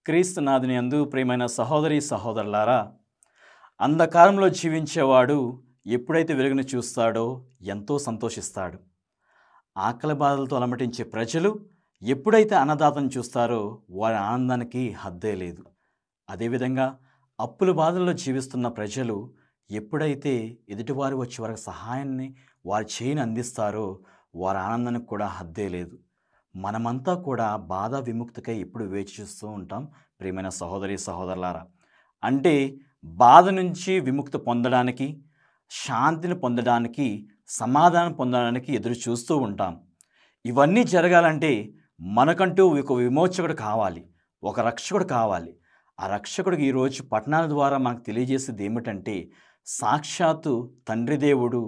క్రీస్తునాథుని యందు ప్రియమైన సహోదరి సహోదరులారా, అంధకారంలో జీవించేవాడు ఎప్పుడైతే వెలుగును చూస్తాడో ఎంతో సంతోషిస్తాడు. ఆకలి బాధలతో అలమటించే ప్రజలు ఎప్పుడైతే అన్నదాతను చూస్తారో వారి ఆనందానికి హద్దే లేదు. అదేవిధంగా అప్పుల బాధల్లో జీవిస్తున్న ప్రజలు ఎప్పుడైతే ఎదుటివారు వచ్చి వారికి సహాయాన్ని వారి చేయిని అందిస్తారో వారి ఆనందానికి కూడా హద్దే లేదు. మనమంతా కూడా బాధ విముక్తికై ఎప్పుడు వేచి చూస్తూ ఉంటాం ప్రియమైన సహోదరి సహోదరులారా. అంటే బాధ నుంచి విముక్తి పొందడానికి, శాంతిని పొందడానికి, సమాధానం పొందడానికి ఎదురు చూస్తూ ఉంటాం. ఇవన్నీ జరగాలంటే మనకంటూ ఒక విమోచకుడు కావాలి, ఒక రక్షకుడు కావాలి. ఆ రక్షకుడికి ఈరోజు పట్టణాల ద్వారా మనకు తెలియజేసేది ఏమిటంటే, సాక్షాత్తు తండ్రి దేవుడు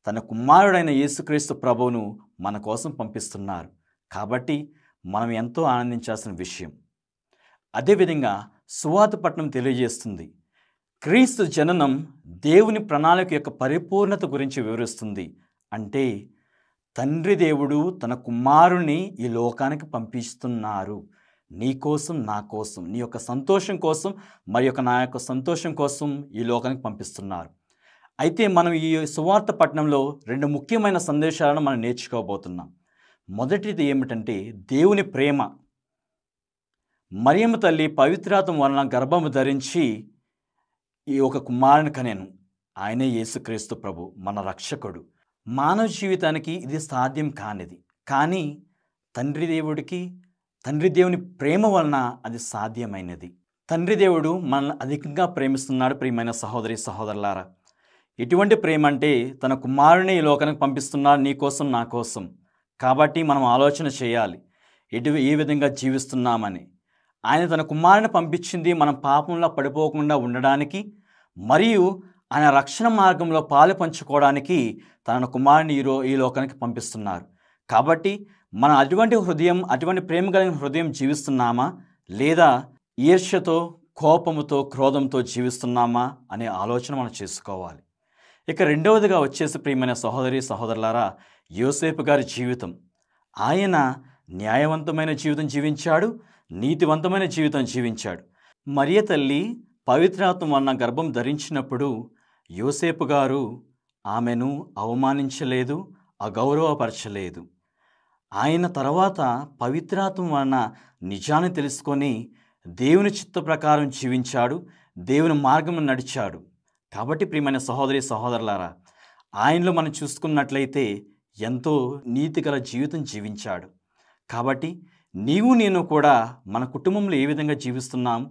తన కుమారుడైన యేసుక్రీస్తు ప్రభువును మన కోసం పంపిస్తున్నారు. కాబట్టి మనం ఎంతో ఆనందించాల్సిన విషయం. అదేవిధంగా సువార్త పట్టణం తెలియజేస్తుంది, క్రీస్తు జననం దేవుని ప్రణాళిక యొక్క పరిపూర్ణత గురించి వివరిస్తుంది. అంటే తండ్రి దేవుడు తన కుమారుని ఈ లోకానికి పంపిస్తున్నారు. నీ కోసం, నా కోసం, నీ యొక్క సంతోషం కోసం, మరి యొక్క నా యొక్క సంతోషం కోసం ఈ లోకానికి పంపిస్తున్నారు. అయితే మనం ఈ సువార్త పట్టణంలో రెండు ముఖ్యమైన సందేశాలను మనం నేర్చుకోబోతున్నాం. మొదటిది ఏమిటంటే దేవుని ప్రేమ. మరియమ్మ తల్లి పవిత్రాత్మ వలన గర్భము ధరించి ఈ ఒక కుమారుని కనెను. ఆయనే యేసుక్రీస్తు ప్రభు, మన రక్షకుడు. మానవ జీవితానికి ఇది సాధ్యం కానిది, కానీ తండ్రి దేవుని ప్రేమ వలన అది సాధ్యమైనది. తండ్రి దేవుడు మనల్ని అధికంగా ప్రేమిస్తున్నాడు ప్రియమైన సహోదరి సహోదరులారా. ఎటువంటి ప్రేమ అంటే తన కుమారుని ఈ లోకానికి పంపిస్తున్నాడు నీ కోసం, నా కోసం. కాబట్టి మనం ఆలోచన చేయాలి ఏ విధంగా జీవిస్తున్నామని. ఆయన తన కుమారుని పంపించింది మనం పాపంలో పడిపోకుండా ఉండడానికి, మరియు ఆయన రక్షణ మార్గంలో పాలు పంచుకోవడానికి తన కుమారుని ఈ లోకానికి పంపిస్తున్నారు. కాబట్టి మనం అటువంటి ప్రేమ కలిగిన హృదయం జీవిస్తున్నామా, లేదా ఈర్ష్యతో, కోపముతో, క్రోధంతో జీవిస్తున్నామా అనే ఆలోచన మనం చేసుకోవాలి. ఇక రెండవదిగా వచ్చేసి ప్రియమైన సహోదరి సహోదరులారా, యోసేపు గారి జీవితం. ఆయన న్యాయవంతమైన జీవితం జీవించాడు, నీతివంతమైన జీవితం జీవించాడు. మరియ తల్లి పవిత్రాత్మ వలన గర్భం ధరించినప్పుడు యోసేపు గారు ఆమెను అవమానించలేదు, అగౌరవపరచలేదు. ఆయన తర్వాత పవిత్రాత్మ వలన నిజాన్ని తెలుసుకొని దేవుని చిత్త ప్రకారం జీవించాడు, దేవుని మార్గం నడిచాడు. కాబట్టి ప్రియమైన సహోదరి సహోదరులారా, ఆయనలో మనం చూసుకున్నట్లయితే ఎంతో నీతిగల జీవితం జీవించాడు. కాబట్టి నీవు నేను కూడా మన కుటుంబంలో ఏ విధంగా జీవిస్తున్నాం,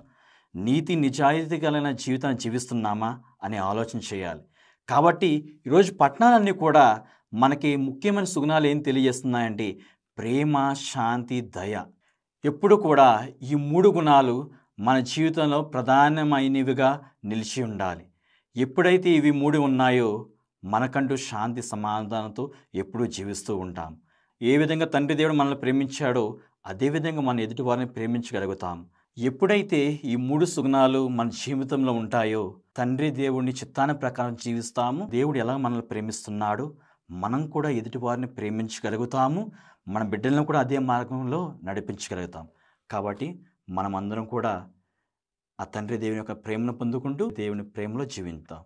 నీతి నిజాయితీ కలిగిన జీవితాన్ని జీవిస్తున్నామా అనే ఆలోచన చేయాలి. కాబట్టి ఈరోజు పట్టణాలన్నీ కూడా మనకి ముఖ్యమైన సుగుణాలు ఏం తెలియజేస్తున్నాయంటే ప్రేమ, శాంతి, దయ. ఎప్పుడు కూడా ఈ మూడు గుణాలు మన జీవితంలో ప్రధానమైనవిగా నిలిచి ఉండాలి. ఎప్పుడైతే ఇవి మూడు ఉన్నాయో మనకంటూ శాంతి, సమాధానంతో ఎప్పుడూ జీవిస్తూ ఉంటాం. ఏ విధంగా తండ్రి దేవుడు మనల్ని ప్రేమించాడో అదేవిధంగా మన ఎదుటి వారిని ప్రేమించగలుగుతాం. ఎప్పుడైతే ఈ మూడు సుగుణాలు మన జీవితంలో ఉంటాయో తండ్రి దేవుడిని చిత్తాన్ని ప్రకారం జీవిస్తాము. దేవుడు ఎలా మనల్ని ప్రేమిస్తున్నాడో మనం కూడా ఎదుటి వారిని ప్రేమించగలుగుతాము. మన బిడ్డలను కూడా అదే మార్గంలో నడిపించగలుగుతాం. కాబట్టి మనమందరం కూడా ఆ తండ్రి దేవుని యొక్క ప్రేమను పొందుకుంటూ దేవుని ప్రేమలో జీవిస్తాం.